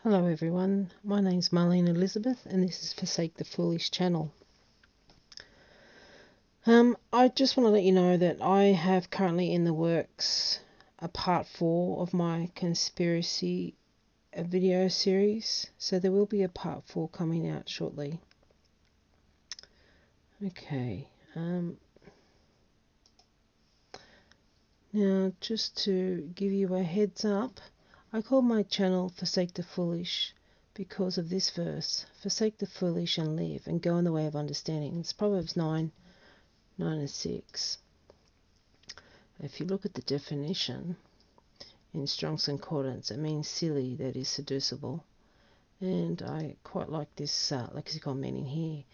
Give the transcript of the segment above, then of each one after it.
Hello everyone, my name's Marlene Elizabeth and this is Forsake the Foolish channel. I just want to let you know that I have currently in the works a part 4 of my conspiracy video series, so there will be a part 4 coming out shortly. Okay, now just to give you a heads up, I call my channel Forsake the Foolish because of this verse: forsake the foolish and live, and go in the way of understanding. It's Proverbs 9 and 6. If you look at the definition in Strong's Concordance, it means silly, that is seducible. And I quite like this lexicon meaning here.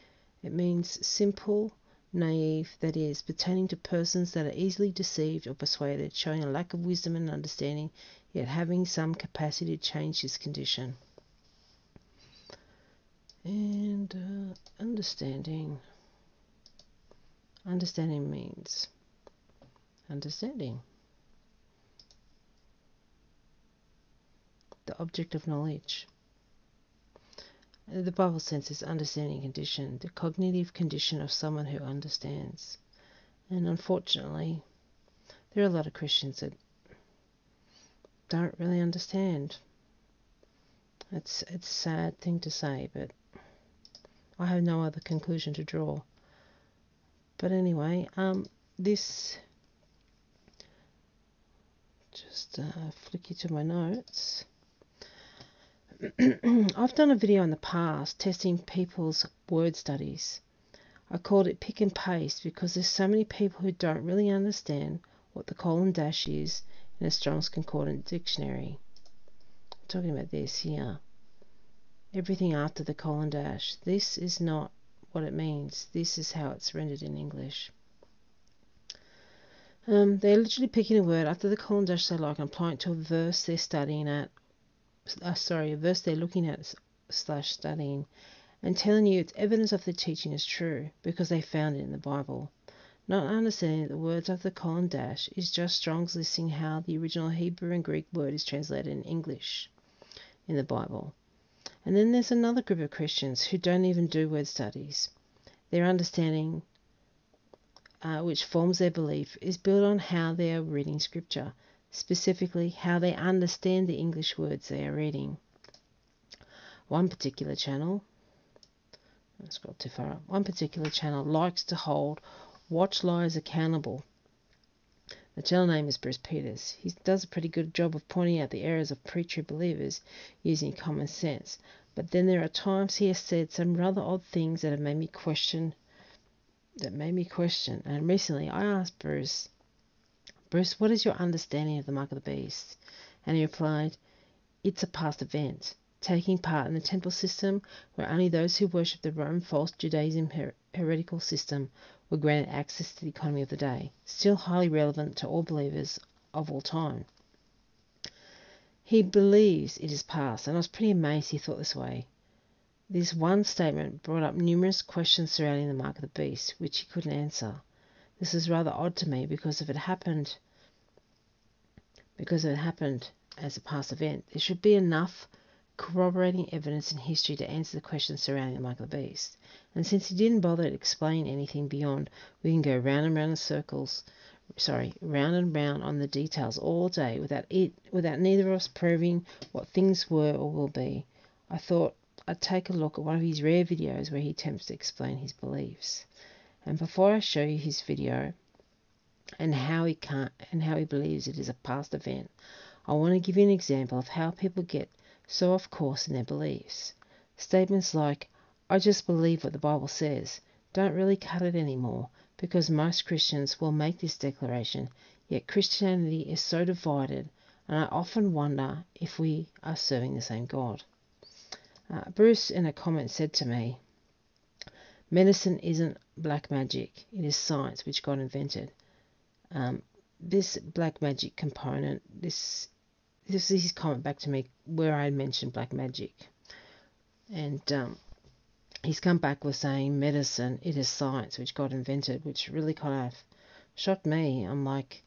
It means simple, naive, that is, pertaining to persons that are easily deceived or persuaded, showing a lack of wisdom and understanding, yet having some capacity to change this condition. And understanding. Understanding means understanding. The object of knowledge. The Bible sense is understanding condition, the cognitive condition of someone who understands. And unfortunately, there are a lot of Christians that don't really understand. It's a sad thing to say, but I have no other conclusion to draw. But anyway, this, just flick you to my notes. I've done a video in the past testing people's word studies. I called it pick and paste because there's so many people who don't really understand what the colon dash is in a Strong's Concordance dictionary. I'm talking about this here. Everything after the colon dash. This is not what it means. This is how it's rendered in English. They're literally picking a word after the colon dash they like and applying it to a verse they're studying at. A verse they're looking at / studying, and telling you it's evidence of the teaching is true because they found it in the Bible. Not understanding that the words of the colon dash is just Strong's listing how the original Hebrew and Greek word is translated in English in the Bible. And then there's another group of Christians who don't even do word studies. Their understanding, which forms their belief, is built on how they are reading Scripture, specifically how they understand the English words they are reading. One particular channel likes to hold watch liars accountable. The channel name is Bruce Peters. He does a pretty good job of pointing out the errors of pre-true believers using common sense. But then there are times he has said some rather odd things that have made me question. And recently I asked Bruce, what is your understanding of the mark of the beast? And he replied, it's a past event, taking part in the temple system where only those who worship the Roman false Judaism heretical system were granted access to the economy of the day, still highly relevant to all believers of all time. He believes it is past, and I was pretty amazed he thought this way. This one statement brought up numerous questions surrounding the mark of the beast, which he couldn't answer. This is rather odd to me because if it happened as a past event, there should be enough corroborating evidence in history to answer the questions surrounding the mark of the beast. And since he didn't bother to explain anything beyond, we can go round and round on the details all day without neither of us proving what things were or will be. I thought I'd take a look at one of his rare videos where he attempts to explain his beliefs. And before I show you his video and how he believes it is a past event, I want to give you an example of how people get so off course in their beliefs. Statements like, I just believe what the Bible says, don't really cut it anymore, because most Christians will make this declaration, yet Christianity is so divided, and I often wonder if we are serving the same God. Bruce in a comment said to me, medicine isn't black magic, it is science which God invented. This black magic component, this is his comment back to me where I mentioned black magic. And he's come back with saying medicine, it is science which God invented, which really kind of shocked me. I'm like,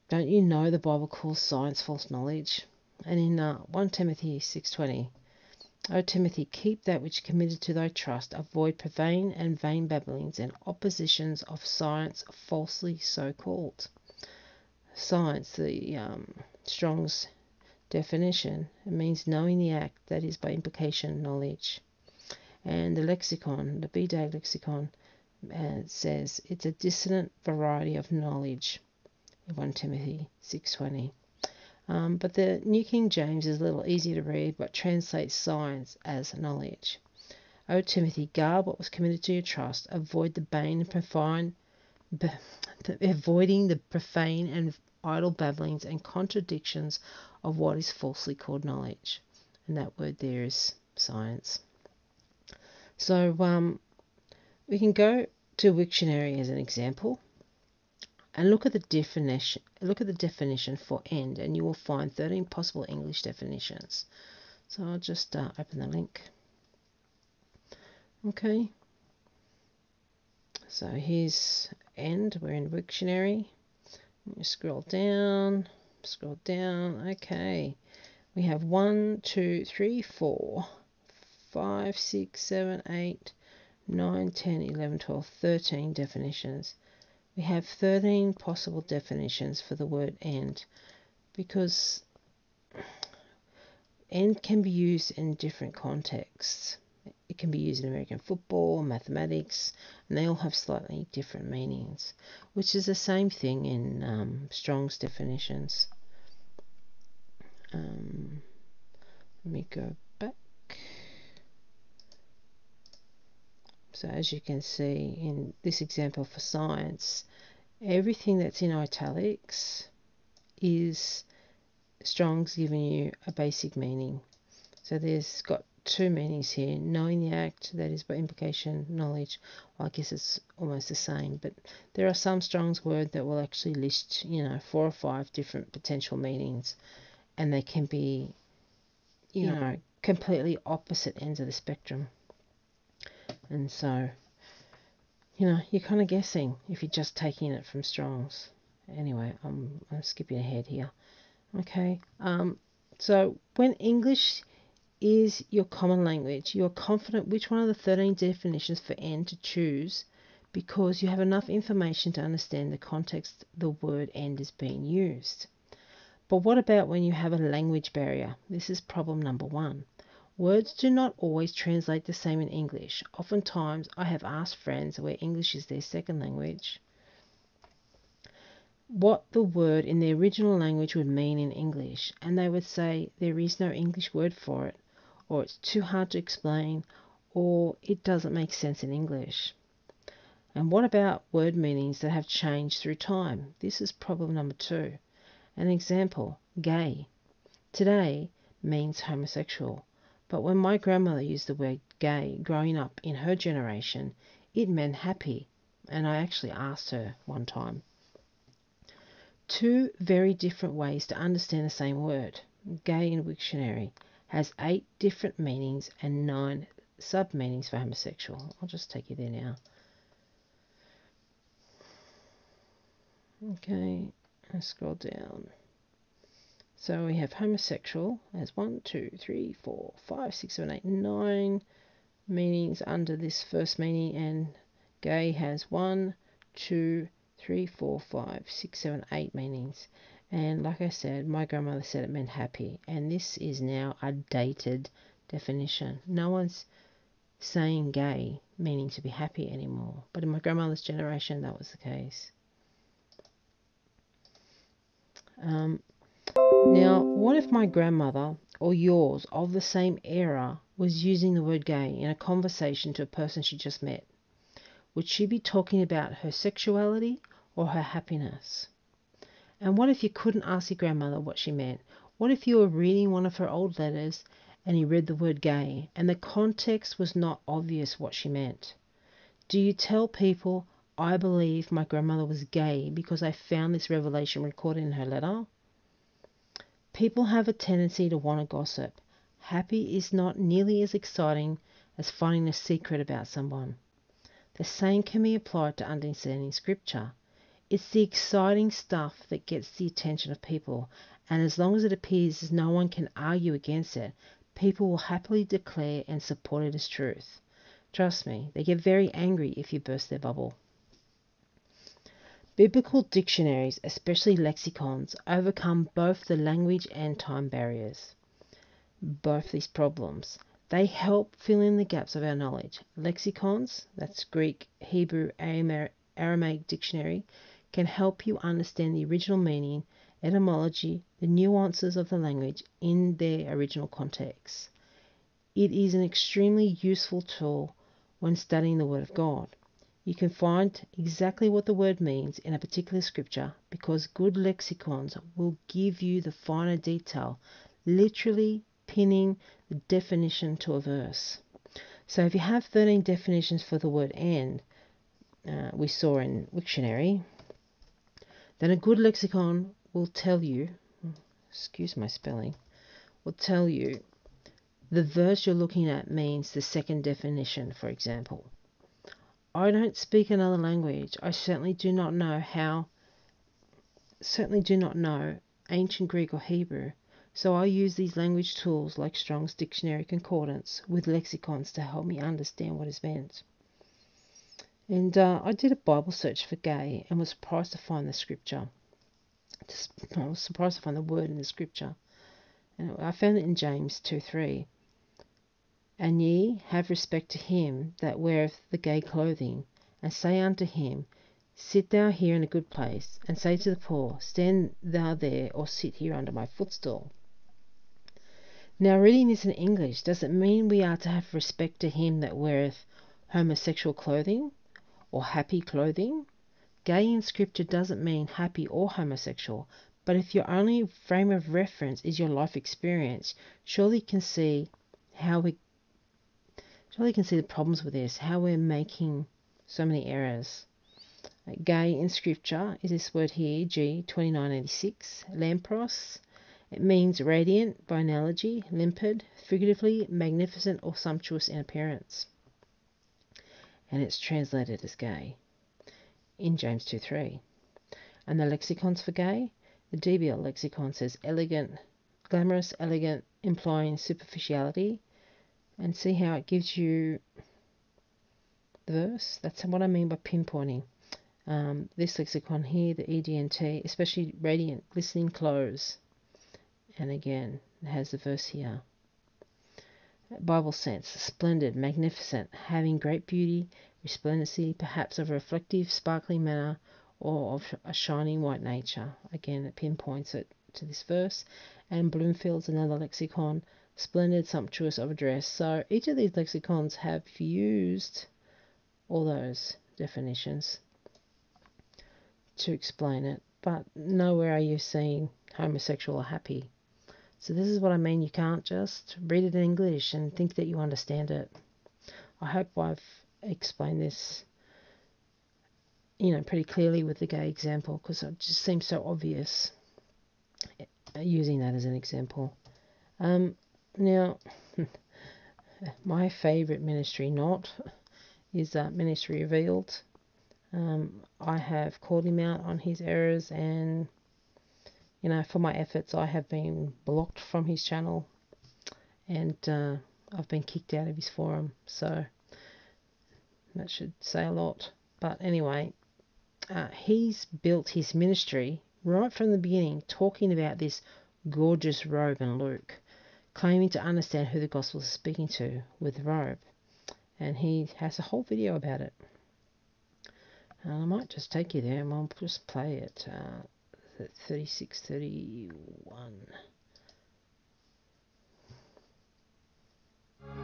don't you know the Bible calls science false knowledge? And in 1 Timothy 6:20, O Timothy, keep that which committed to thy trust, avoid profane and vain babblings and oppositions of science falsely so called. Science, the Strong's definition, it means knowing the act, that is by implication knowledge. And the lexicon, the B-Day lexicon, says it's a dissonant variety of knowledge, 1 Timothy 6:20. But the New King James is a little easier to read, but translates science as knowledge. O Timothy, guard what was committed to your trust, avoid the vain and profane, avoiding the profane and idle babblings and contradictions of what is falsely called knowledge. And that word there is science. So we can go to Wiktionary as an example and look at the definition. Look at the definition for end, and you will find 13 possible English definitions. So I'll just open the link. Okay. So here's end. We're in Wiktionary. Scroll down. Okay. We have 1, 2, 3, 4, 5, 6, 7, 8, 9, 10, 11, 12, 13 definitions. We have 13 possible definitions for the word end, because end can be used in different contexts. It can be used in American football, mathematics, and they all have slightly different meanings, which is the same thing in Strong's definitions. Let me go back. So as you can see in this example for science, everything that's in italics is Strong's giving you a basic meaning. So there's got two meanings here. Knowing the act, that is by implication knowledge. Well, I guess it's almost the same, but there are some Strong's word that will actually list 4 or 5 different potential meanings, and they can be completely opposite ends of the spectrum. And so you're kind of guessing if you're just taking it from Strong's. Anyway, I'm skipping ahead here. Okay, so when English is your common language, you're confident which one of the 13 definitions for end to choose, because you have enough information to understand the context the word end is being used. But what about when you have a language barrier? This is problem number 1. Words do not always translate the same in English. Oftentimes, I have asked friends where English is their second language what the word in the original language would mean in English, and they would say there is no English word for it, or it's too hard to explain, or it doesn't make sense in English. And what about word meanings that have changed through time? This is problem number 2. An example, gay. Today means homosexual, but when my grandmother used the word gay growing up in her generation, it meant happy, and I actually asked her one time. 2 very different ways to understand the same word. Gay in Wiktionary has 8 different meanings and 9 sub-meanings for homosexual. I'll just take you there now. Okay, I'll scroll down. So we have homosexual as 1, 2, 3, 4, 5, 6, 7, 8, 9 meanings under this first meaning, and gay has 1, 2, 3, 4, 5, 6, 7, 8 meanings. And like I said, my grandmother said it meant happy, and this is now a dated definition. No one's saying gay meaning to be happy anymore, but in my grandmother's generation that was the case. Now, what if my grandmother or yours of the same era was using the word gay in a conversation to a person she just met? Would she be talking about her sexuality or her happiness? And what if you couldn't ask your grandmother what she meant? What if you were reading one of her old letters and you read the word gay and the context was not obvious what she meant? Do you tell people, I believe my grandmother was gay because I found this revelation recorded in her letter? People have a tendency to want to gossip. Happy is not nearly as exciting as finding a secret about someone. The same can be applied to understanding Scripture. It's the exciting stuff that gets the attention of people, and as long as it appears as no one can argue against it, people will happily declare and support it as truth. Trust me, they get very angry if you burst their bubble. Biblical dictionaries, especially lexicons, overcome both the language and time barriers. Both these problems. They help fill in the gaps of our knowledge. Lexicons, that's Greek, Hebrew, Aramaic dictionary, can help you understand the original meaning, etymology, the nuances of the language in their original context. It is an extremely useful tool when studying the Word of God. You can find exactly what the word means in a particular scripture because good lexicons will give you the finer detail, literally pinning the definition to a verse. So if you have 13 definitions for the word and, we saw in Wiktionary, then a good lexicon will tell you, excuse my spelling, will tell you the verse you're looking at means the second definition, for example. I don't speak another language. I certainly do not know ancient Greek or Hebrew, so I use these language tools like Strong's Dictionary Concordance with lexicons to help me understand what is meant. And I did a Bible search for gay and was surprised to find the scripture. I was surprised to find the word in the scripture. And I found it in James 2:3. And ye have respect to him that weareth the gay clothing, and say unto him, Sit thou here in a good place, and say to the poor, Stand thou there, or sit here under my footstool. Now, reading this in English, does it mean we are to have respect to him that weareth homosexual clothing, or happy clothing? Gay in Scripture doesn't mean happy or homosexual, but if your only frame of reference is your life experience, surely you can see the problems with this, how we're making so many errors. Gay in Scripture is this word here, G 2986, lampros. It means radiant by analogy, limpid, figuratively, magnificent or sumptuous in appearance. And it's translated as gay in James 2:3. And the lexicons for gay, the DBL lexicon says elegant, glamorous, elegant, implying superficiality. And see how it gives you the verse? That's what I mean by pinpointing. This lexicon here, the EDNT, especially radiant, glistening clothes. And again, it has the verse here. Bible sense, splendid, magnificent, having great beauty, resplendency, perhaps of a reflective, sparkling manner, or of a shining white nature. Again, it pinpoints it to this verse. And Bloomfield's another lexicon, splendid, sumptuous of address. So each of these lexicons have used all those definitions to explain it, but nowhere are you seeing homosexual or happy. So this is what I mean. You can't just read it in English and think that you understand it. I hope I've explained this, pretty clearly with the gay example, because it just seems so obvious using that as an example. Now, my favourite ministry not is Ministry Revealed. I have called him out on his errors, and for my efforts I have been blocked from his channel, and I've been kicked out of his forum, so that should say a lot. But anyway, he's built his ministry right from the beginning talking about this gorgeous robe in Luke, claiming to understand who the gospel is speaking to with the robe, and he has a whole video about it. And I might just take you there and I'll just play it. 3631.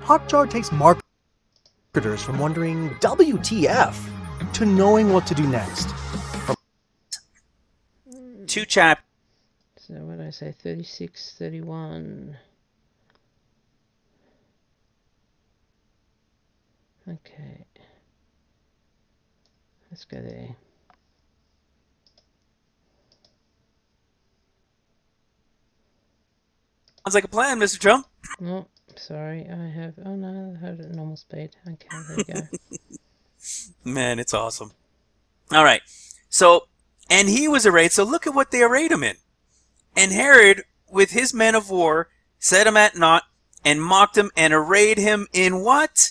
Hotjar takes marketers from wondering WTF to knowing what to do next. Two chapters. So what did I say? 3631. Okay. Let's go there. Sounds like a plan, Mr. Trump. Oh, sorry. I have it at normal speed. Okay, there we go. Man, it's awesome. All right. So And he was arrayed, so look at what they arrayed him in. And Herod, with his men of war, set him at naught, and mocked him, and arrayed him in what?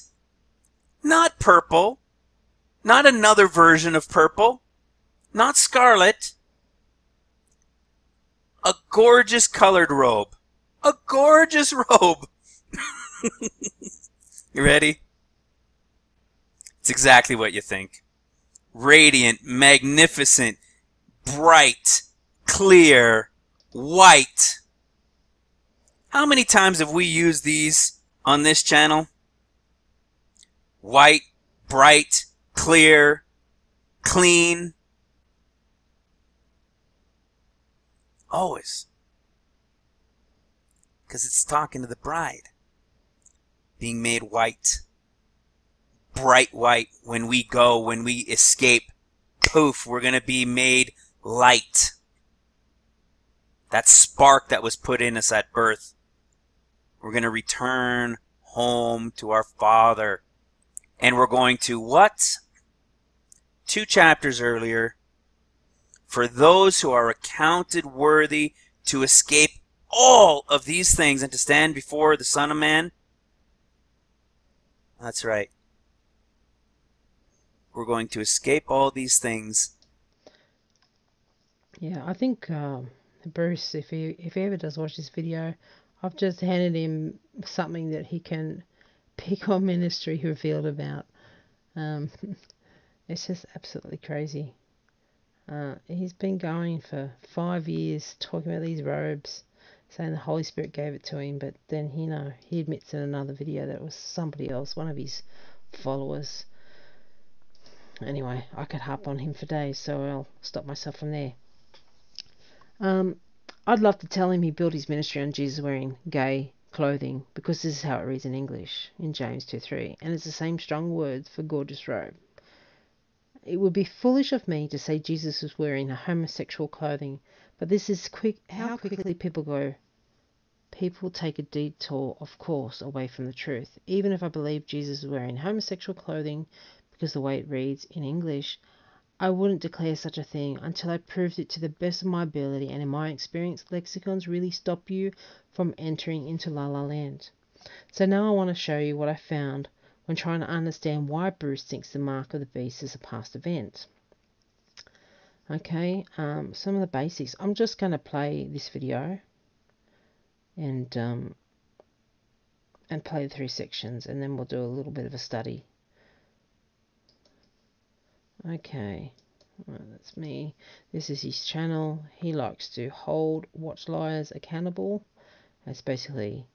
Not purple, not another version of purple, not scarlet, a gorgeous colored robe. A gorgeous robe. You ready? It's exactly what you think. Radiant, magnificent, bright, clear, white. How many times have we used these on this channel? White, bright, clear, clean. Always. Because it's talking to the bride. Being made white. Bright white. When we go, when we escape, poof, we're going to be made light. That spark that was put in us at birth. We're going to return home to our Father. And we're going to what? 2 chapters earlier. For those who are accounted worthy to escape all of these things and to stand before the Son of Man. That's right. We're going to escape all these things. Yeah, I think Bruce, if he ever does watch this video, I've just handed him something that he can pick on ministry revealed about. It's just absolutely crazy. He's been going for 5 years talking about these robes, saying the Holy Spirit gave it to him, but then, he admits in another video that it was somebody else, one of his followers. Anyway, I could harp on him for days, so I'll stop myself from there. I'd love to tell him he built his ministry on Jesus wearing gay clothing, because this is how it reads in English, in James 2:3, and it's the same strong words for gorgeous robe. It would be foolish of me to say Jesus was wearing a homosexual clothing, but this is how quickly people go. People take a detour, of course, away from the truth. Even if I believe Jesus is wearing homosexual clothing, because the way it reads in English, I wouldn't declare such a thing until I proved it to the best of my ability, and in my experience, lexicons really stop you from entering into La La Land. So now I want to show you what I found when trying to understand why Bruce thinks the mark of the beast is a past event. Okay, some of the basics. I'm just going to play this video and play the 3 sections, and then we'll do a little bit of a study. Okay, well, that's me. This is his channel. He likes to hold watch liars accountable. That's basically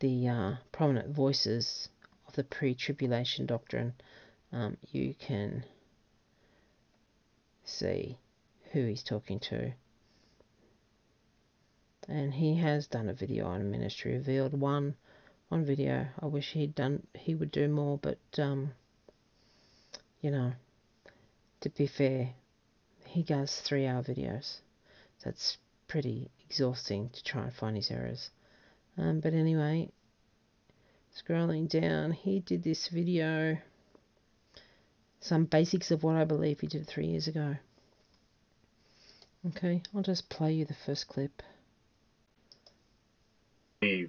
the prominent voices of the pre-tribulation doctrine. You can see who he's talking to, and he has done a video on ministry revealed. One video. I wish he would do more, but to be fair, he does 3-hour videos. That's pretty exhausting to try and find his errors. But anyway, scrolling down, he did this video, some basics of what I believe he did 3 years ago. Okay, I'll just play you the first clip.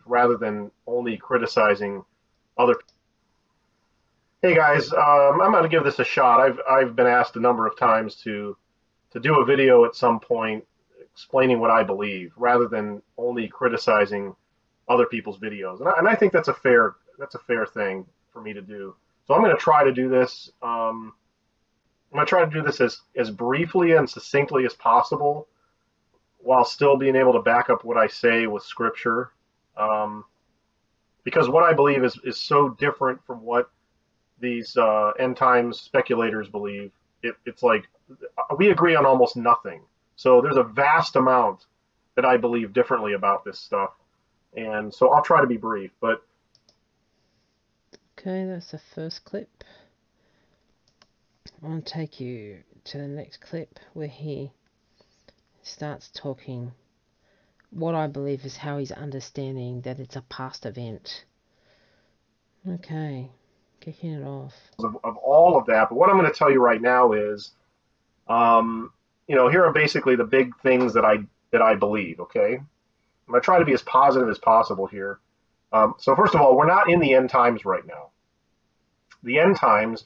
Rather than only criticizing other. Hey guys, I'm going to give this a shot. I've been asked a number of times to do a video at some point explaining what I believe, rather than only criticizing other people's videos, and I think that's a fair thing for me to do. So I'm going to try to do this. I'm going to try to do this as briefly and succinctly as possible, while still being able to back up what I say with scripture. Because what I believe is so different from what these end times speculators believe. It's like we agree on almost nothing. So there's a vast amount that I believe differently about this stuff. And so I'll try to be brief. But okay, that's the first clip. I want to take you to the next clip where he starts talking what I believe is how he's understanding that it's a past event. Okay, kicking it off. of all of that, but what I'm going to tell you right now is here are basically the big things that I believe. Okay, I'm gonna try to be as positive as possible here. So first of all, we're not in the end times right now. The end times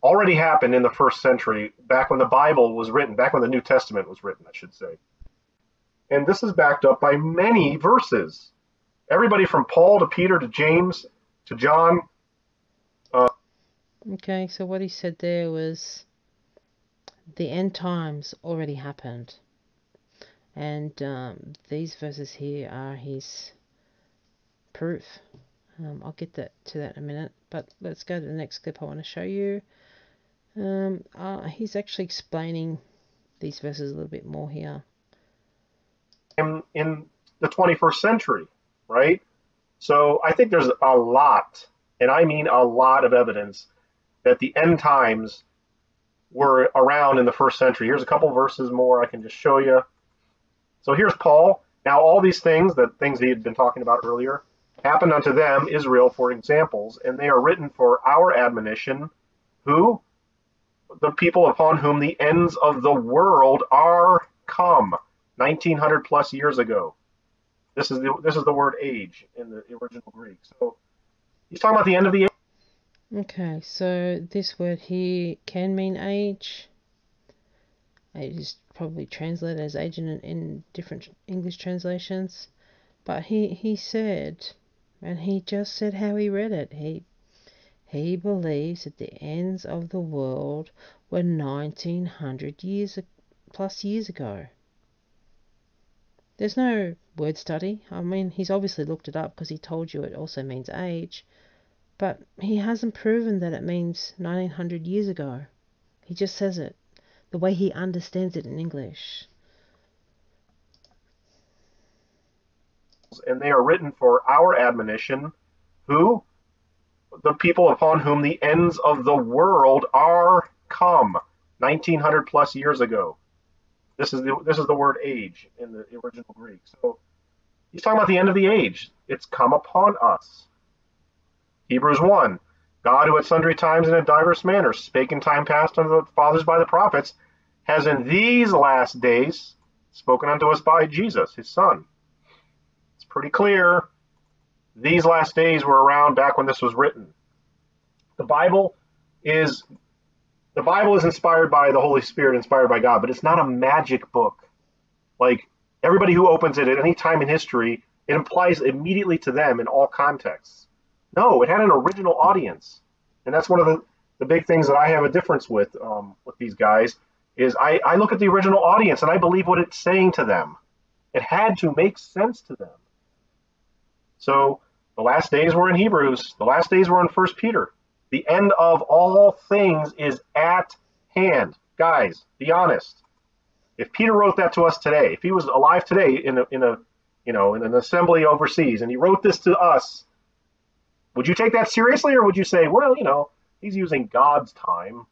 already happened in the first century, back when the Bible was written, back when the New Testament was written, I should say. And this is backed up by many verses. Everybody from Paul to Peter to James to John. Okay, so what he said there was the end times already happened. And these verses here are his proof. I'll get to that in a minute, but let's go to the next clip I want to show you. He's actually explaining these verses a little bit more here. In the 21st century, right? So I think there's a lot, and I mean a lot of evidence that the end times were around in the first century. Here's a couple verses more I can just show you. So here's Paul. Now all these things, the things he had been talking about earlier, happened unto them, Israel, for examples, and they are written for our admonition. Who? The people upon whom the ends of the world are come. 1900 plus years ago. This is the word age in the original Greek. So he's talking about the end of the age. Okay, so this word here can mean age. It is probably translated as age in different English translations. But he said, and he just said how he read it. He believes that the ends of the world were 1900 plus years ago. There's no word study. I mean, he's obviously looked it up because he told you it also means age. But he hasn't proven that it means 1900 years ago. He just says it the way he understands it in English. And they are written for our admonition. Who? The people upon whom the ends of the world are come. 1900 plus years ago. This is the word age in the original Greek. So he's talking about the end of the age. It's come upon us. Hebrews 1. God, who at sundry times and in diverse manners spake in time past unto the fathers by the prophets, has in these last days spoken unto us by Jesus, his Son. It's pretty clear. These last days were around back when this was written. The Bible is inspired by the Holy Spirit, inspired by God, but it's not a magic book. Like everybody who opens it at any time in history, it applies immediately to them in all contexts. No, it had an original audience. And that's one of the big things that I have a difference with these guys is I look at the original audience and I believe what it's saying to them. It had to make sense to them. So the last days were in Hebrews. The last days were in 1 Peter. The end of all things is at hand. Guys, be honest. If Peter wrote that to us today, if he was alive today in an assembly overseas and he wrote this to us, would you take that seriously, or would you say, well, he's using God's time,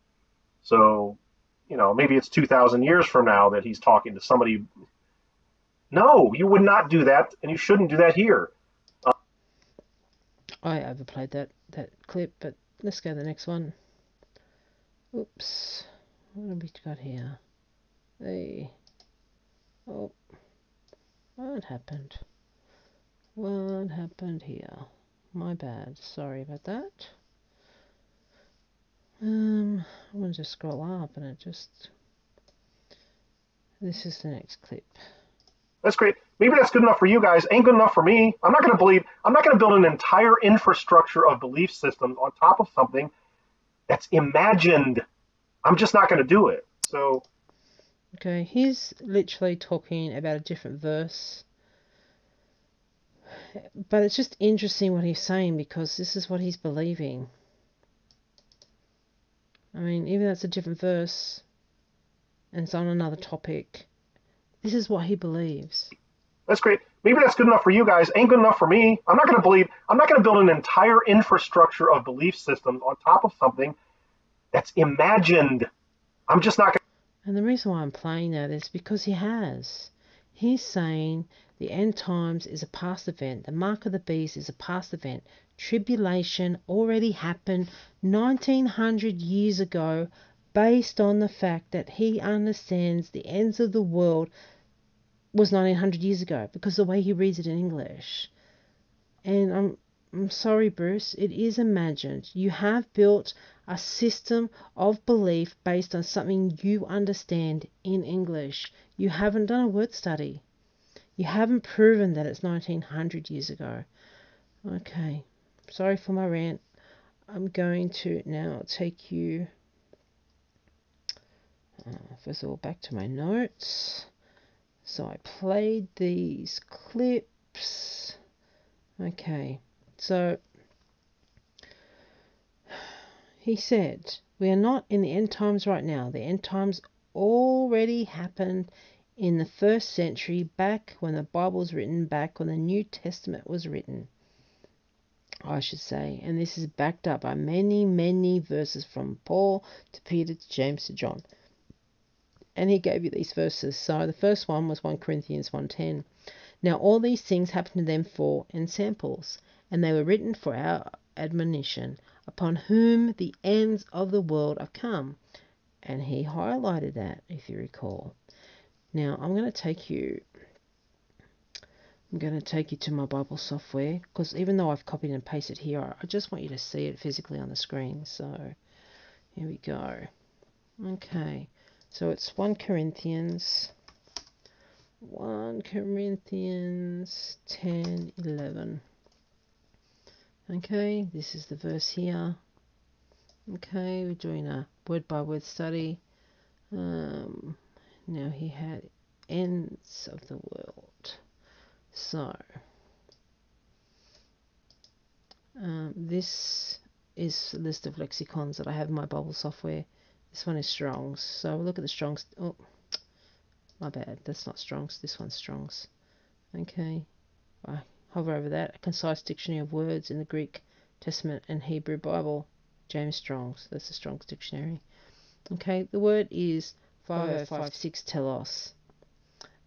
so maybe it's 2,000 years from now that he's talking to somebody? No, you would not do that, and you shouldn't do that here. I overplayed that clip, but let's go to the next one. Oops. What have we got here? Oh. What happened? What happened here? My bad. Sorry about that. I'm going to just scroll up and this is the next clip. That's great. Maybe that's good enough for you guys. Ain't good enough for me. I'm not going to build an entire infrastructure of belief systems on top of something that's imagined. I'm just not going to do it. So. Okay, he's literally talking about a different verse. But it's just interesting what he's saying because this is what he's believing. I mean, even though it's a different verse and it's on another topic, this is what he believes. That's great. Maybe that's good enough for you guys. Ain't good enough for me. I'm not going to build an entire infrastructure of belief systems on top of something that's imagined. I'm just not going to. And the reason why I'm playing that is because he's saying the end times is a past event. The mark of the beast is a past event. Tribulation already happened 1900 years ago based on the fact that he understands the ends of the world was 1900 years ago, because the way he reads it in English. And I'm sorry, Bruce, it is imagined. You have built a system of belief based on something you understand in English. You haven't done a word study. You haven't proven that it's 1900 years ago. Okay, sorry for my rant. I'm going to now take you, first of all, back to my notes. So I played these clips. Okay, so he said, we are not in the end times right now. The end times already happened in the 1st century, back when the Bible was written, back when the New Testament was written, I should say. And this is backed up by many, many verses from Paul to Peter to James to John. And he gave you these verses. So the first one was 1 Corinthians 1:10. Now all these things happened to them for ensamples, and they were written for our admonition, upon whom the ends of the world are come. And he highlighted that, if you recall. Now I'm going to take you to my Bible software, because even though I've copied and pasted here, I just want you to see it physically on the screen. So here we go. Okay, so it's 1 Corinthians 10:11. Okay, this is the verse here. Okay, we're doing a word by word study. Now he had ends of the world. So this is a list of lexicons that I have in my Bible software. This one is Strong's. So we'll look at the Strong's. Oh, my bad. That's not Strong's. This one's Strong's. Okay. I hover over that. A concise dictionary of words in the Greek Testament and Hebrew Bible. James Strong's. That's the Strong's dictionary. Okay. The word is 5056 telos.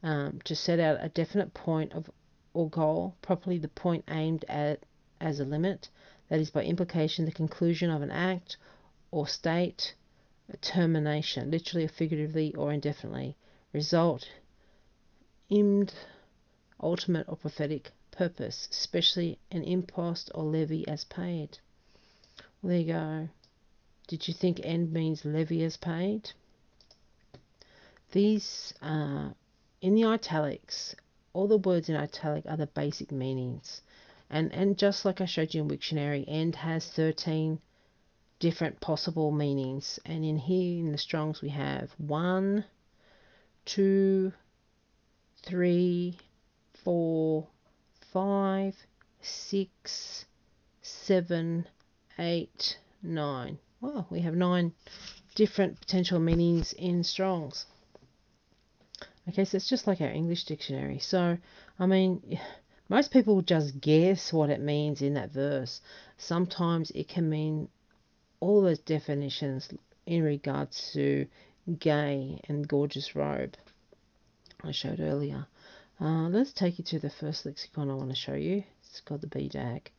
To set out a definite point of or goal, properly the point aimed at as a limit, that is by implication the conclusion of an act or state, a termination, literally or figuratively or indefinitely, result, aimed, ultimate or prophetic purpose, especially an impost or levy as paid. Well, there you go. Did you think end means levy as paid? These in the italics, all the words in italic are the basic meanings. And just like I showed you in Wiktionary, end has 13 different possible meanings. And in here, in the Strongs, we have 1, 2, 3, 4, 5, 6, 7, 8, 9. Well, we have 9 different potential meanings in Strongs. Okay, so it's just like our English dictionary. So, I mean, most people just guess what it means in that verse. Sometimes it can mean all those definitions in regards to gay and gorgeous robe I showed earlier. Let's take you to the first lexicon I want to show you. It's called the BDAG,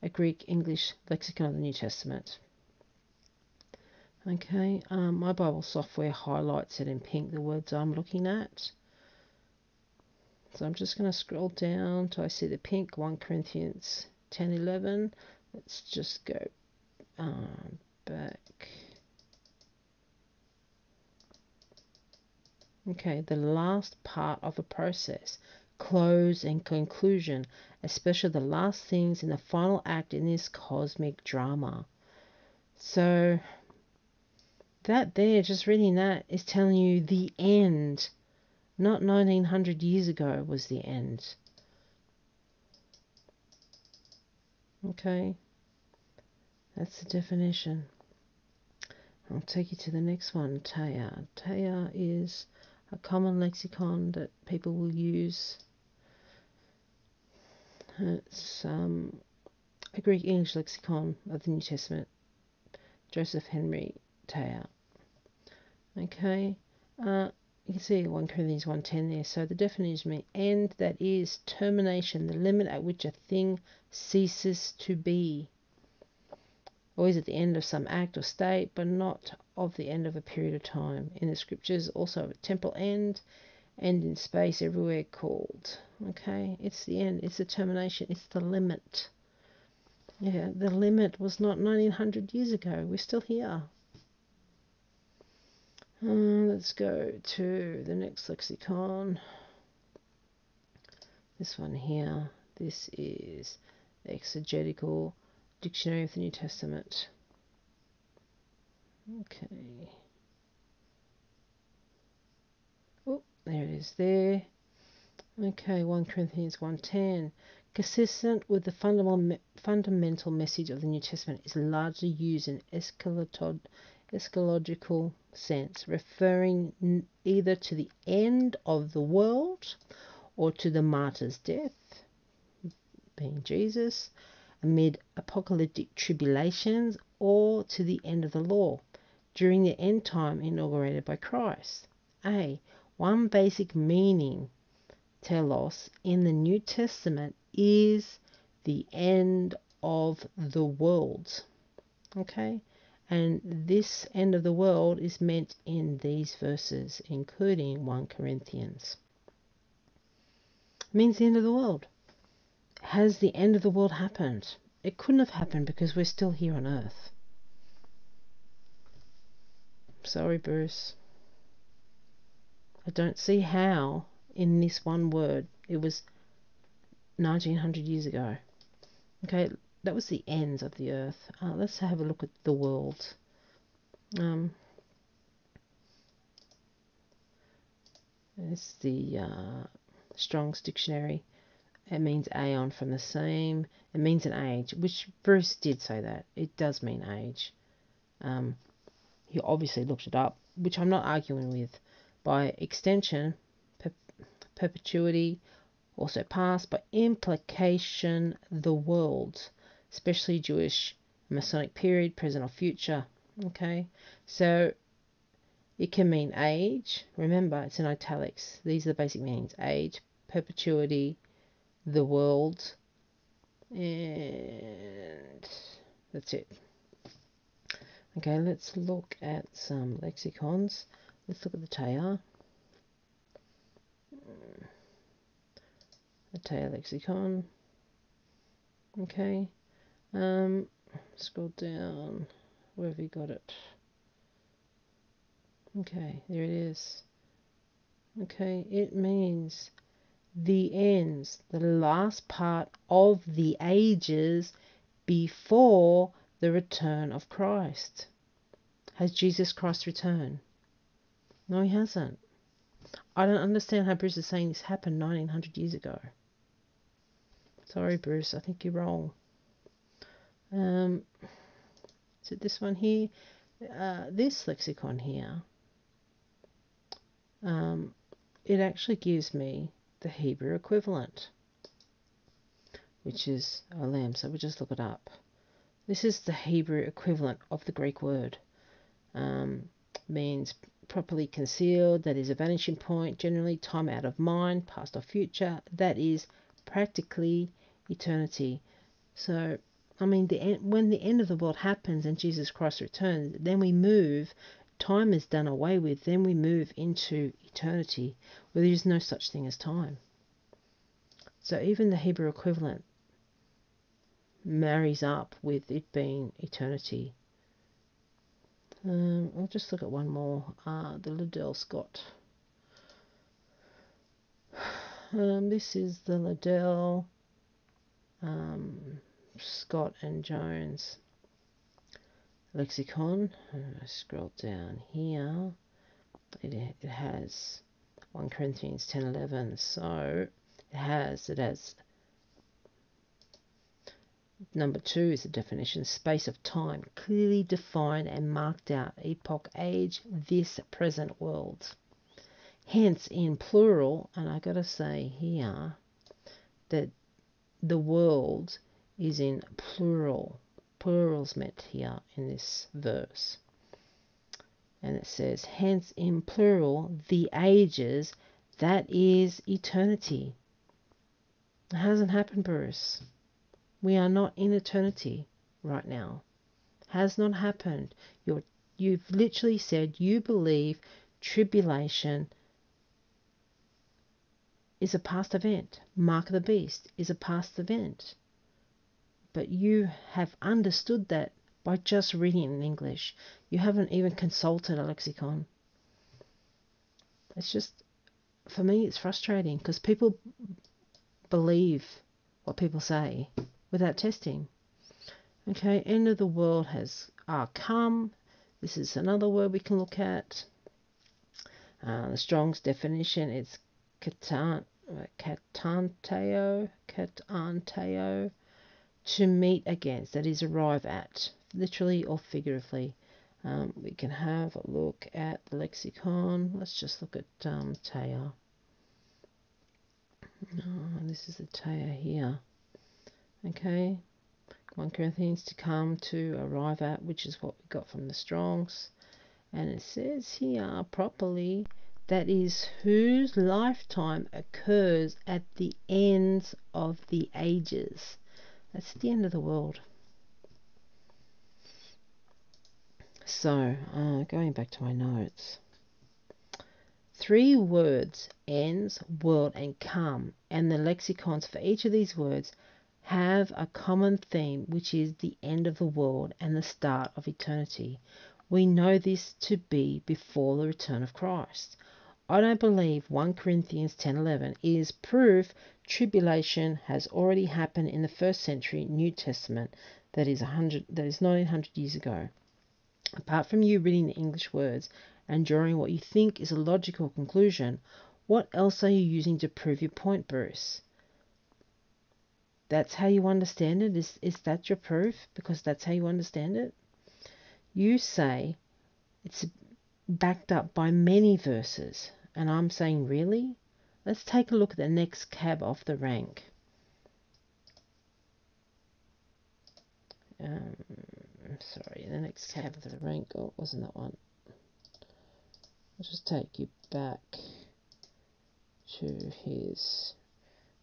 a Greek English lexicon of the New Testament. Okay, my Bible software highlights it in pink, the words I'm looking at. So I'm just going to scroll down till I see the pink, 1 Corinthians 10:11. Let's just go back. Okay, the last part of a process, close and conclusion, especially the last things in the final act in this cosmic drama. So that there, just reading that, is telling you the end. Not 1900 years ago was the end. Okay, that's the definition. I'll take you to the next one, Taya. Taya is a common lexicon that people will use. It's a Greek English lexicon of the New Testament. Joseph Henry Taya. Okay, you can see 1 Corinthians 1:10 there. So the definition means end, that is termination, the limit at which a thing ceases to be. always at the end of some act or state, but not of the end of a period of time. In the scriptures, also a temporal end in space everywhere called. Okay, it's the end, it's the termination, it's the limit. Yeah, the limit was not 1900 years ago. We're still here. Let's go to the next lexicon. This one here. This is the Exegetical Dictionary of the New Testament. Okay. Oh, there it is there. Okay, 1 Corinthians 1:10. Consistent with the fundamental message of the New Testament, is largely used in eschatological sense, referring either to the end of the world or to the martyr's death, being Jesus, amid apocalyptic tribulations, or to the end of the law, during the end time inaugurated by Christ. One basic meaning, telos, in the New Testament is the end of the world. Okay? And this end of the world is meant in these verses, including 1 Corinthians. It means the end of the world. Has the end of the world happened? It couldn't have happened because we're still here on earth. Sorry, Bruce. I don't see how in this one word. It was 1900 years ago. Okay, that was the ends of the earth. Let's have a look at the world. It's the Strong's Dictionary. It means aeon from the same. It means an age, which Bruce did say that. It does mean age. He obviously looked it up, which I'm not arguing with. By extension, perpetuity, also past, by implication, the world, especially Jewish Masonic period, present or future. Okay, so it can mean age. Remember, it's in italics. These are the basic meanings: age, perpetuity, the world, and that's it. Okay, let's look at some lexicons. Let's look at the Taya. The Taya lexicon. Okay. Scroll down. Where have we got it? Okay, there it is. Okay, it means the ends, the last part of the ages before the return of Christ. Has Jesus Christ returned? No, he hasn't. I don't understand how Bruce is saying this happened 1900 years ago. Sorry, Bruce, I think you're wrong. Is it this one here? This lexicon here, it actually gives me the Hebrew equivalent, which is olam. So we'll just look it up. This is the Hebrew equivalent of the Greek word. Means properly concealed, that is a vanishing point, generally time out of mind, past or future, that is practically eternity. So, I mean, when the end of the world happens and Jesus Christ returns, then we move, time is done away with, then we move into eternity, where there is no such thing as time. So even the Hebrew equivalent marries up with it being eternity. I'll just look at one more. The Liddell Scott. This is the Liddell, Scott and Jones lexicon. I scroll down here. It has 1 Corinthians 10:11. So it has number 2 is the definition: space of time, clearly defined and marked out, epoch, age, this present world. Hence, in plural, and I gotta say here that the world is in plural. Plural's meant here in this verse. And it says, hence in plural, the ages, that is eternity. It hasn't happened, Bruce. We are not in eternity right now. Has not happened. You've literally said you believe tribulation is a past event. Mark of the beast is a past event. But you have understood that by just reading it in English. You haven't even consulted a lexicon. It's just, for me, it's frustrating because people believe what people say without testing. Okay, end of the world has come. This is another word we can look at. The Strong's definition is katanteo, to meet against, that is arrive at, literally or figuratively. We can have a look at the lexicon. Let's just look at teo. This is the teo here. Okay, 1 Corinthians, to come, to arrive at, which is what we got from the Strong's. And it says here properly, that is whose lifetime occurs at the ends of the ages. That's the end of the world. So, going back to my notes. 3 words, ends, world, and come, and the lexicons for each of these words have a common theme, which is the end of the world and the start of eternity. We know this to be before the return of Christ. I don't believe 1 Corinthians 10:11 is proof tribulation has already happened in the 1st century New Testament, that is 1900 years ago. Apart from you reading the English words and drawing what you think is a logical conclusion, what else are you using to prove your point, Bruce? That's how you understand it? Is that your proof? Because that's how you understand it? You say it's backed up by many verses, and I'm saying, really? Let's take a look at the next cab off the rank. Sorry, the next cab of the rank, oh, wasn't that one? I'll just take you back to his,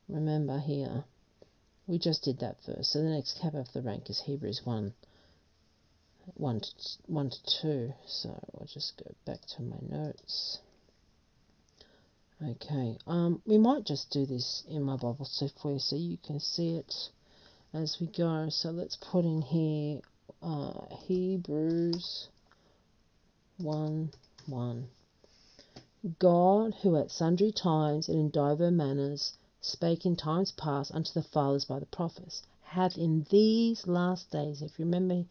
remember here, we just did that verse, so the next cab of the rank is Hebrews 1 to 2, so I'll just go back to my notes. Okay, we might just do this in my Bible software so you can see it as we go. So let's put in here Hebrews 1:1. God, who at sundry times and in divers manners spake in times past unto the fathers by the prophets, hath in these last days, if you remember,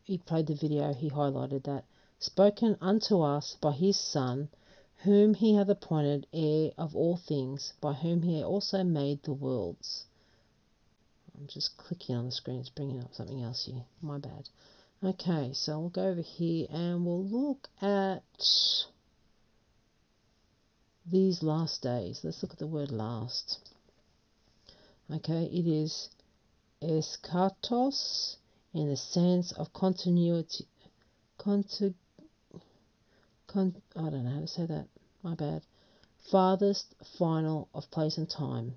he played the video, he highlighted that, spoken unto us by his Son, whom he hath appointed heir of all things, by whom he also made the worlds. I'm just clicking on the screen, it's bringing up something else here, my bad. Okay, so we'll go over here and we'll look at these last days. Let's look at the word last. Okay, it is eskatos in the sense of continuity. I don't know how to say that. My bad. Farthest, final of place and time.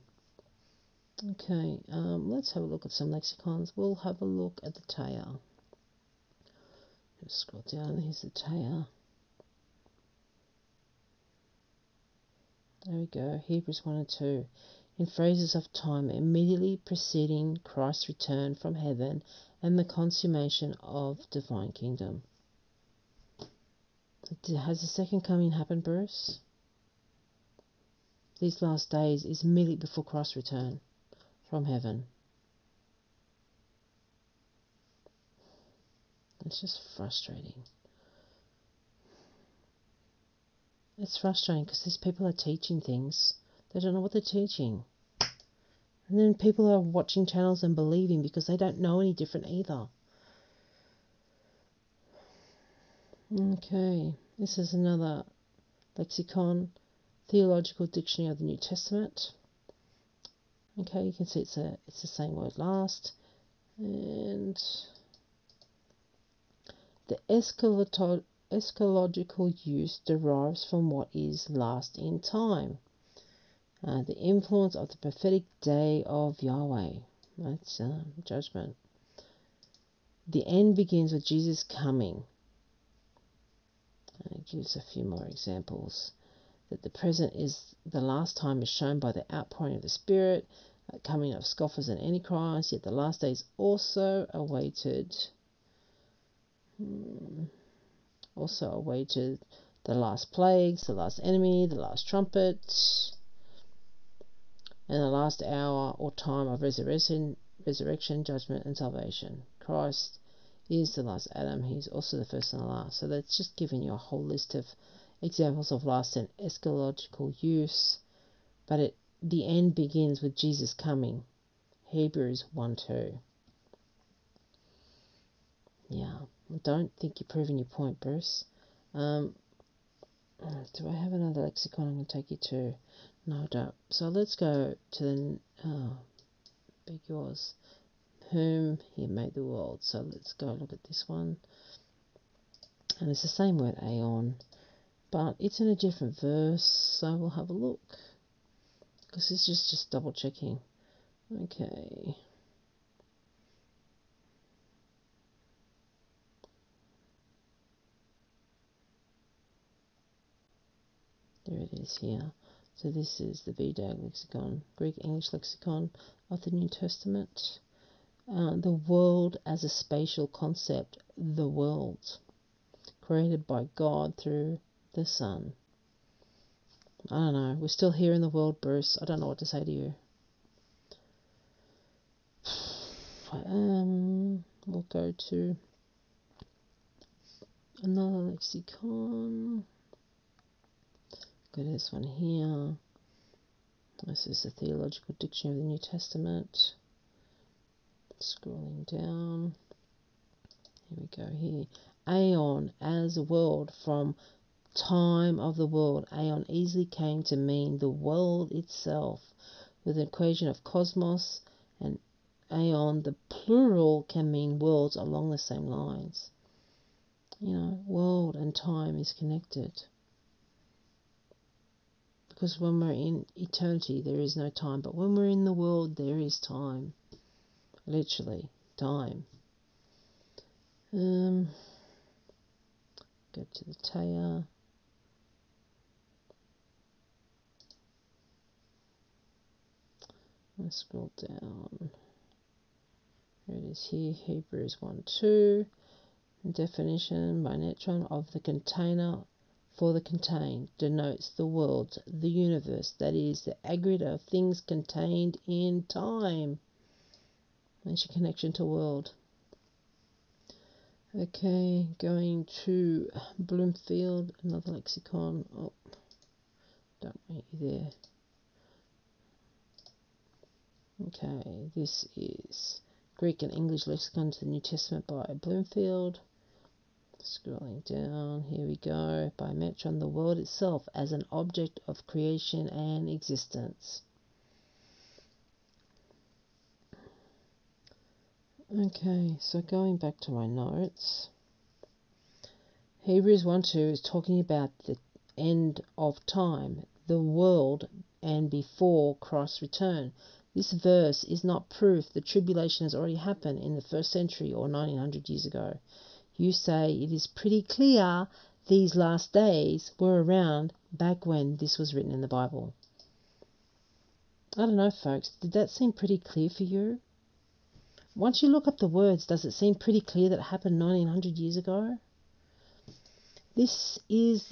Okay, let's have a look at some lexicons. We'll have a look at the Taya. Just scroll down. Here's the Taya. There we go. Hebrews 1 and 2. In phrases of time immediately preceding Christ's return from heaven and the consummation of divine kingdom. Has the second coming happened, Bruce? These last days is immediately before Christ's return from heaven. It's just frustrating. It's frustrating because these people are teaching things. They don't know what they're teaching. And then people are watching channels and believing because they don't know any different either. Okay, this is another lexicon, Theological Dictionary of the New Testament. Okay, you can see it's the same word last. And the eschatological use derives from what is last in time. The influence of the prophetic day of Yahweh. That's judgment. the end begins with Jesus coming. And it gives a few more examples. That the present is the last time is shown by the outpouring of the Spirit, coming of scoffers and antichrists, yet the last days also awaited the last plagues, the last enemy, the last trumpet, and the last hour or time of resurrection, judgment, and salvation. Christ is the last Adam. He's also the first and the last. So that's just giving you a whole list of examples of last and eschatological use. But the end begins with Jesus coming. Hebrews 1:2. Yeah, I don't think you're proving your point, Bruce. Do I have another lexicon I'm going to take you to? No, I don't. So let's go to the, big yours, whom he made the world. So let's go look at this one. And it's the same word, aeon, but it's in a different verse, so we'll have a look. Because this is just double checking. Okay. There it is here. So this is the VDAG lexicon, Greek English lexicon of the New Testament. The world as a spatial concept, the world, created by God through the Son. I don't know. We're still here in the world, Bruce. I don't know what to say to you. We'll go to another lexicon. Go to this one here. This is the Theological Dictionary of the New Testament. Scrolling down. Here we go here. Aeon as a world, from time of the world. Aeon easily came to mean the world itself, with an equation of cosmos, and aeon, the plural, can mean worlds along the same lines. You know, world and time is connected. Because when we're in eternity, there is no time. But when we're in the world, there is time. Literally, time. Go to the Taya. Let's scroll down. Here it is here, Hebrews 1:2. Definition by Netron of the container for the contained denotes the world, the universe, that is, the aggregate of things contained in time. That's your connection to world. Okay, going to Bloomfield, another lexicon. Oh, don't want you there. Okay, this is Greek and English lexicon to the New Testament by Bloomfield. Scrolling down, here we go. By Metron, the world itself as an object of creation and existence. Okay, so going back to my notes, Hebrews 1:2 is talking about the end of time, the world, and before Christ's return. This verse is not proof the tribulation has already happened in the 1st century or 1900 years ago. You say it is pretty clear these last days were around back when this was written in the Bible. I don't know, folks, did that seem pretty clear for you? Once you look up the words, does it seem pretty clear that it happened 1900 years ago? This is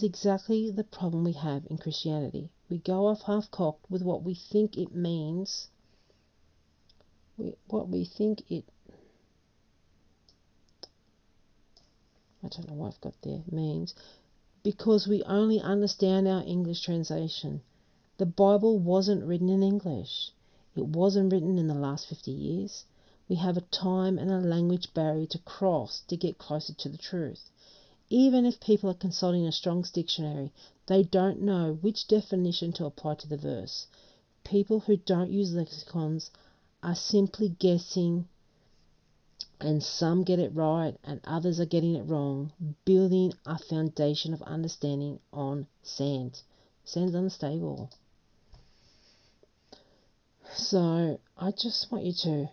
exactly the problem we have in Christianity. We go off half-cocked with what we think it means, I don't know what I've got there, means, because we only understand our English translation. The Bible wasn't written in English. It wasn't written in the last 50 years. We have a time and a language barrier to cross to get closer to the truth. Even if people are consulting a Strong's dictionary, they don't know which definition to apply to the verse. People who don't use lexicons are simply guessing, and some get it right and others are getting it wrong, building a foundation of understanding on sand. Sand's unstable. So I just want you to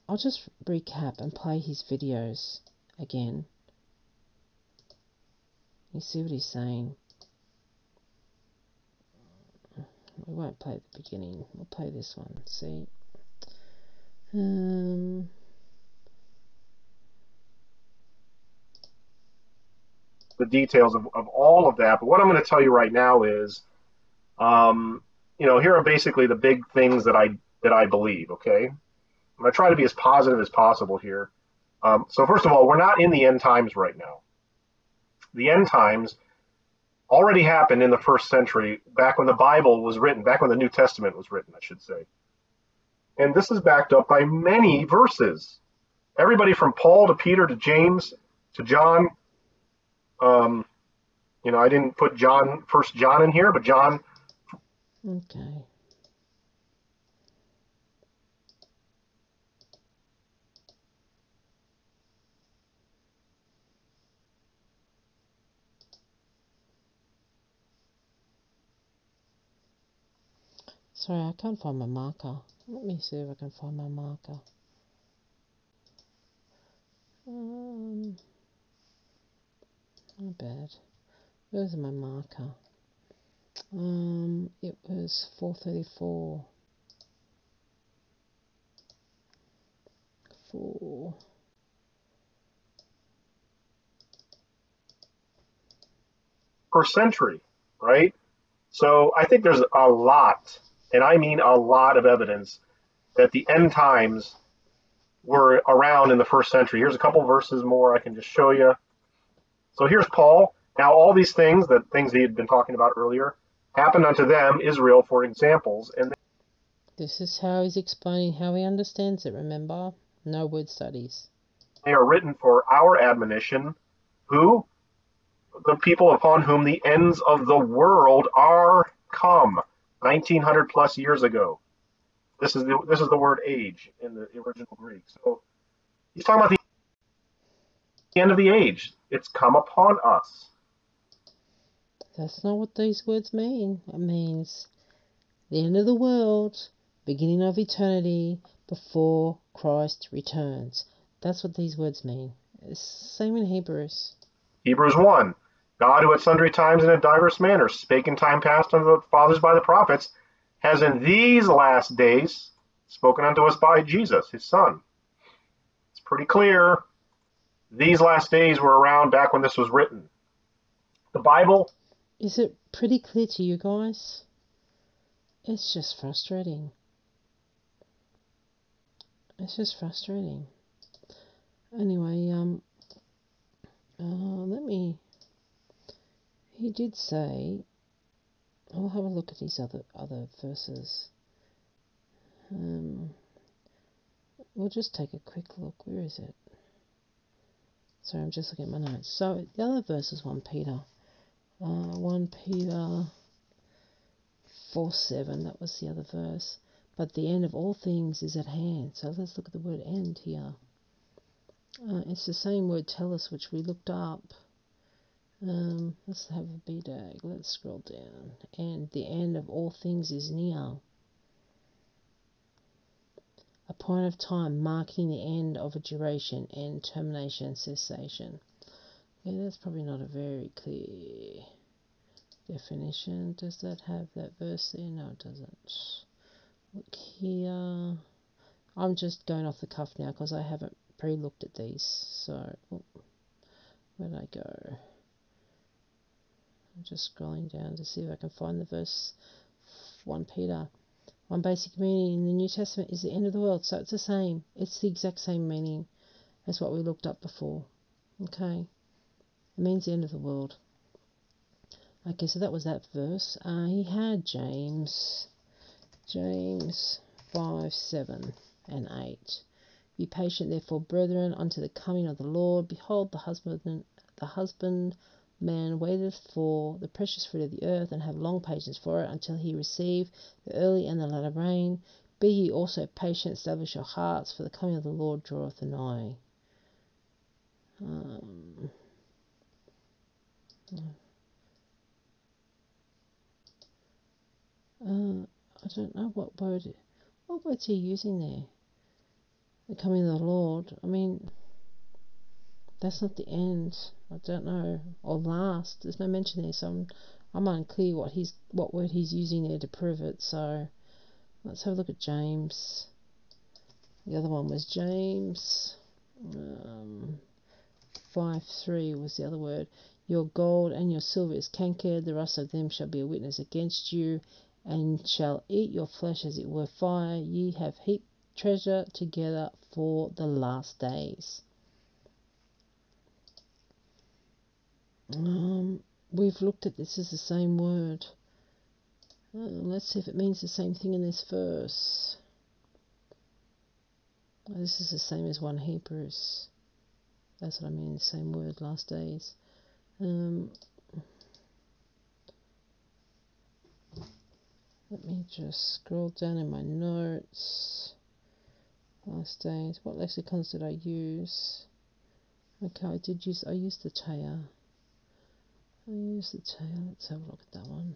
I'll just recap and play his videos again. You see what he's saying. We won't play the beginning. We'll play this one. See. The details of all of that. But what I'm going to tell you right now is, here are basically the big things that I believe. Okay, I'm going to try to be as positive as possible here. So first of all, we're not in the end times right now. The end times already happened in the first century, back when the Bible was written, back when the New Testament was written, I should say. And this is backed up by many verses. Everybody from Paul to Peter to James to John. I didn't put First John in here, but John. Okay. Sorry, I can't find my marker. Let me see if I can find my marker. Not bad. Where's my marker? It was 4:34. 4. First century, right? So I think there's a lot, and I mean a lot of evidence that the end times were around in the first century. Here's a couple verses more I can just show you. So here's Paul. Now all these things, the things he had been talking about earlier, happened unto them, Israel, for examples. And this is how he's explaining how he understands it, remember? No word studies. They are written for our admonition. Who? The people upon whom the ends of the world are come. 1900 plus years ago. This is the word age in the original Greek. So he's talking about the end of the age. It's come upon us. That's not what these words mean. It means the end of the world, beginning of eternity, before Christ returns. That's what these words mean. It's same in Hebrews. Hebrews 1. God, who at sundry times and in diverse manners spake in time past unto the fathers by the prophets, has in these last days spoken unto us by Jesus, his Son. It's pretty clear. These last days were around back when this was written. The Bible. Is it pretty clear to you guys? It's just frustrating. It's just frustrating. Anyway, let me. He did say. I'll have a look at these other verses. We'll just take a quick look. Where is it? Sorry, I'm just looking at my notes. So the other verse is 1 Peter. 1 Peter 4:7. That was the other verse. But the end of all things is at hand. So let's look at the word end here. It's the same word tellus which we looked up. Let's have a B-dag. Let's scroll down. And the end of all things is near. A point of time marking the end of a duration and termination, cessation. Yeah, that's probably not a very clear definition. Does that have that verse there? No, it doesn't. Look here. I'm just going off the cuff now because I haven't pre-looked at these. So, where did I go? I'm just scrolling down to see if I can find the verse. 1 Peter. One basic meaning in the New Testament is the end of the world. So it's the same. It's the exact same meaning as what we looked up before. Okay. It means the end of the world. Okay, so that was that verse. He had James 5, 7 and 8. Be patient, therefore, brethren, unto the coming of the Lord. Behold, the husbandman waiteth for the precious fruit of the earth, and have long patience for it, until he receive the early and the latter rain. Be ye also patient, establish your hearts, for the coming of the Lord draweth nigh. I don't know what words are you using there? the coming of the Lord. I mean, that's not the end. I don't know. Or last. There's no mention there, so I'm unclear what word he's using there to prove it. So let's have a look at James. The other one was James 5:3 was the other word. Your gold and your silver is cankered, the rust of them shall be a witness against you, and shall eat your flesh as it were fire. Ye have heaped treasure together for the last days. We've looked at this as the same word. Let's see if it means the same thing in this verse. This is the same as 1 Hebrews. That's what I mean, the same word, last days. Let me just scroll down in my notes. Last days. What lexicons did I use? Okay, I used the Taya. Let's have a look at that one.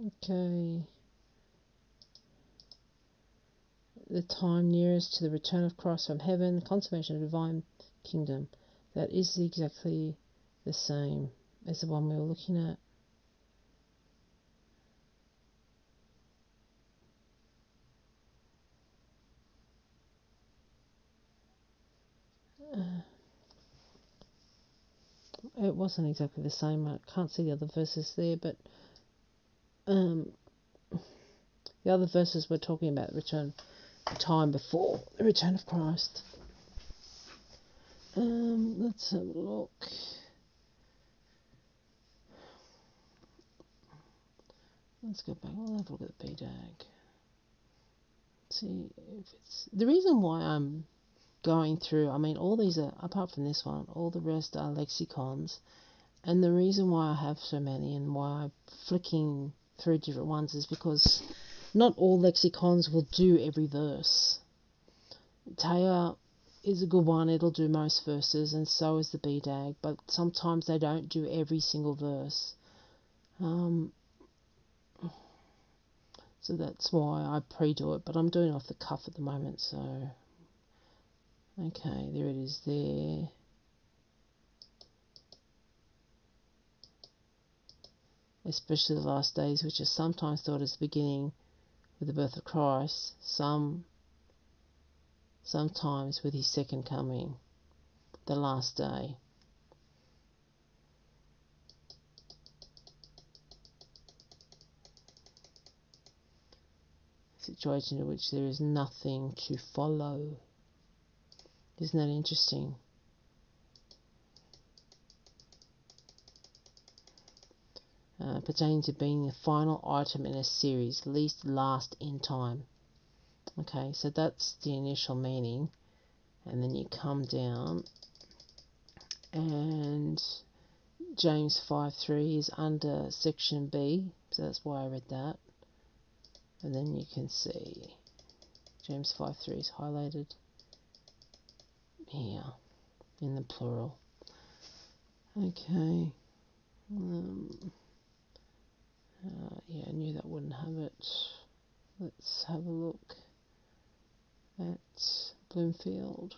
Okay. The time nearest to the return of Christ from heaven, the consummation of the divine kingdom. That is exactly the same as the one we were looking at. It wasn't exactly the same. I can't see the other verses there, but the other verses were talking about the return, time before the return of Christ. Let's have a look. Let's go back. We'll have a look at the BDAG. See if it's the reason why I'm going through. I mean, all these are, apart from this one, all the rest are lexicons. And the reason why I have so many and why I'm flicking through different ones is because not all lexicons will do every verse. Taya is a good one. It'll do most verses, and so is the BDAG, but sometimes they don't do every single verse. So that's why I pre-do it, but I'm doing it off the cuff at the moment, so... Okay, there it is there. Especially the last days, which is sometimes thought as the beginning with the birth of Christ, sometimes with his second coming, the last day. Situation in which there is nothing to follow. Isn't that interesting? Pertaining to being the final item in a series, least last in time. Okay, so that's the initial meaning. And then you come down, and James 5:3 is under section B, so that's why I read that. And then you can see James 5:3 is highlighted here in the plural. Okay. Yeah, I knew that wouldn't have it. Let's have a look at Bloomfield.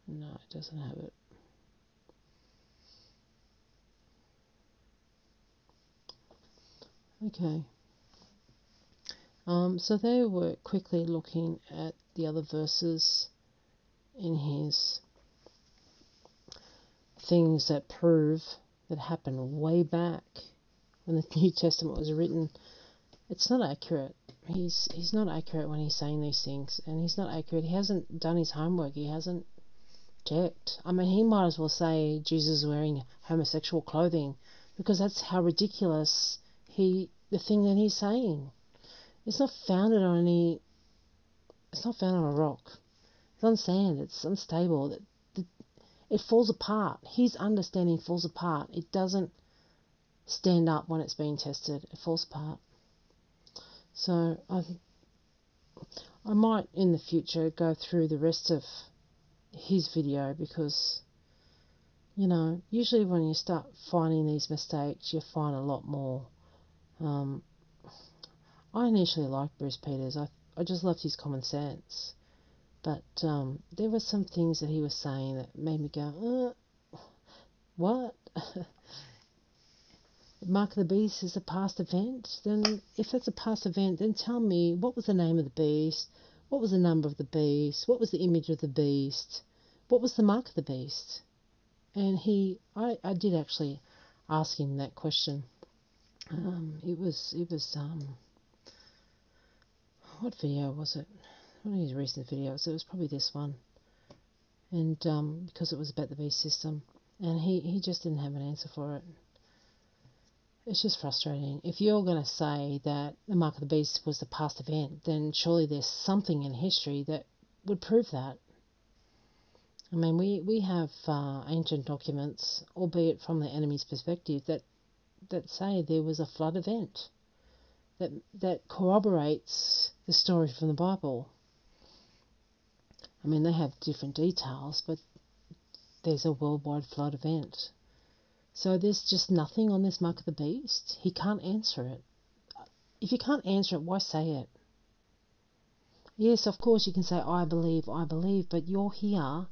No, it doesn't have it. Okay. So they were quickly looking at the other verses in his things that prove that happened way back when the New Testament was written. It's not accurate. He's not accurate when he's saying these things, and he's not accurate. He hasn't done his homework. He hasn't checked. I mean, he might as well say Jesus is wearing homosexual clothing, because that's how ridiculous the thing that he's saying. It's not founded on any. It's not founded on a rock. It's on sand. It's unstable. It falls apart. His understanding falls apart. It doesn't stand up when it's being tested. It falls apart. So I might in the future go through the rest of his video, because usually when you start finding these mistakes, you find a lot more. I initially liked Bruce Peters. I just loved his common sense. But there were some things that he was saying that made me go, what? Mark of the Beast is a past event? Then if it's a past event, then tell me, what was the name of the beast? What was the number of the beast? What was the image of the beast? What was the mark of the beast? And I did actually ask him that question. It was what video was it? One of his recent videos. It was probably this one. And because it was about the beast system, and he just didn't have an answer for it. It's just frustrating. If you're going to say that the mark of the beast was the past event, then surely there's something in history that would prove that. I mean, we have ancient documents, albeit from the enemy's perspective, that say there was a flood event that corroborates the story from the Bible. I mean, they have different details, but there's a worldwide flood event. So there's just nothing on this mark of the beast. He can't answer it. If you can't answer it, why say it? Yes, of course you can say, I believe, but you're here,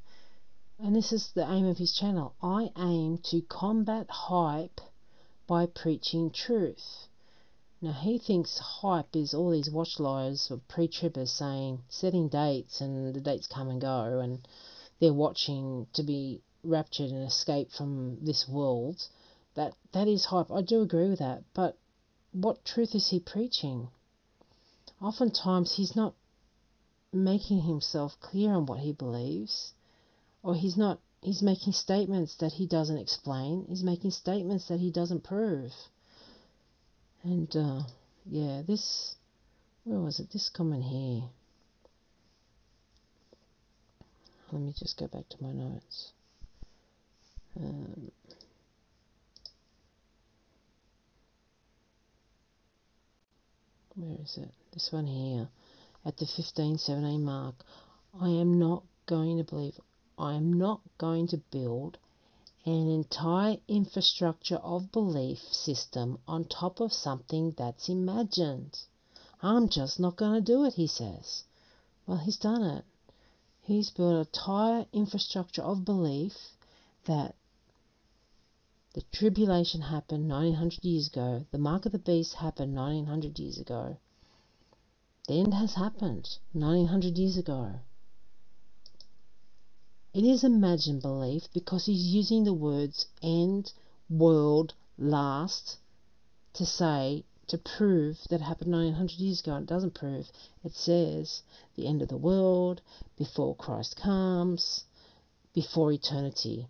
and this is the aim of his channel. I aim to combat hype by preaching truth. Now, he thinks hype is all these watch liars or pre-tribbers setting dates, and the dates come and go, and they're watching to be raptured and escape from this world. That is hype. I do agree with that, but what truth is he preaching? Oftentimes he's not making himself clear on what he believes, or he's making statements that he doesn't explain. He's making statements that he doesn't prove. And yeah, where was it? This comment here. Let me just go back to my notes. Where is it? This one here. At the 15:17 mark. I am not going to build an entire infrastructure of belief system on top of something that's imagined. I'm just not going to do it, he says. Well, he's done it. He's built an entire infrastructure of belief that the tribulation happened 1900 years ago. The mark of the beast happened 1900 years ago. The end has happened 1900 years ago. It is imagined belief because he's using the words end, world, last to prove that it happened 1900 years ago. It doesn't prove. It says the end of the world, before Christ comes, before eternity.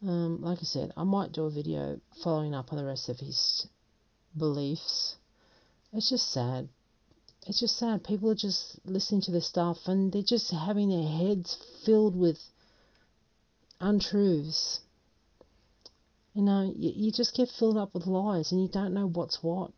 Like I said, I might do a video following up on the rest of his beliefs. It's just sad. It's just sad. People are just listening to this stuff and they're just having their heads filled with untruths. You know, you just get filled up with lies and you don't know what's what.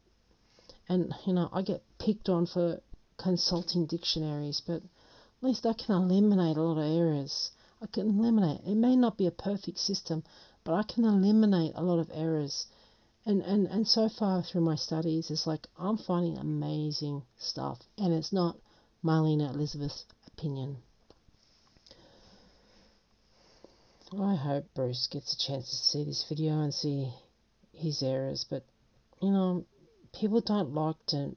And, you know, I get picked on for consulting dictionaries, but at least I can eliminate a lot of errors. I can eliminate. It may not be a perfect system, but I can eliminate a lot of errors. And so far through my studies, it's like I'm finding amazing stuff. And it's not Marlena Elizabeth's opinion. I hope Bruce gets a chance to see this video and see his errors. But, you know, people don't like to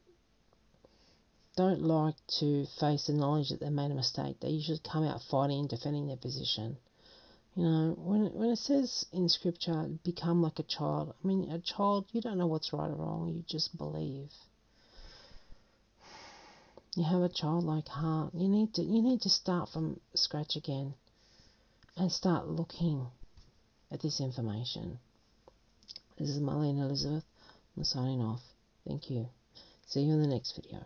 face the knowledge that they made a mistake. They usually come out fighting and defending their position. You know, when it says in scripture, become like a child, I mean, a child, you don't know what's right or wrong, you just believe. You have a childlike heart. You need to start from scratch again and start looking at this information. This is Marlene Elizabeth. I'm signing off. Thank you. See you in the next video.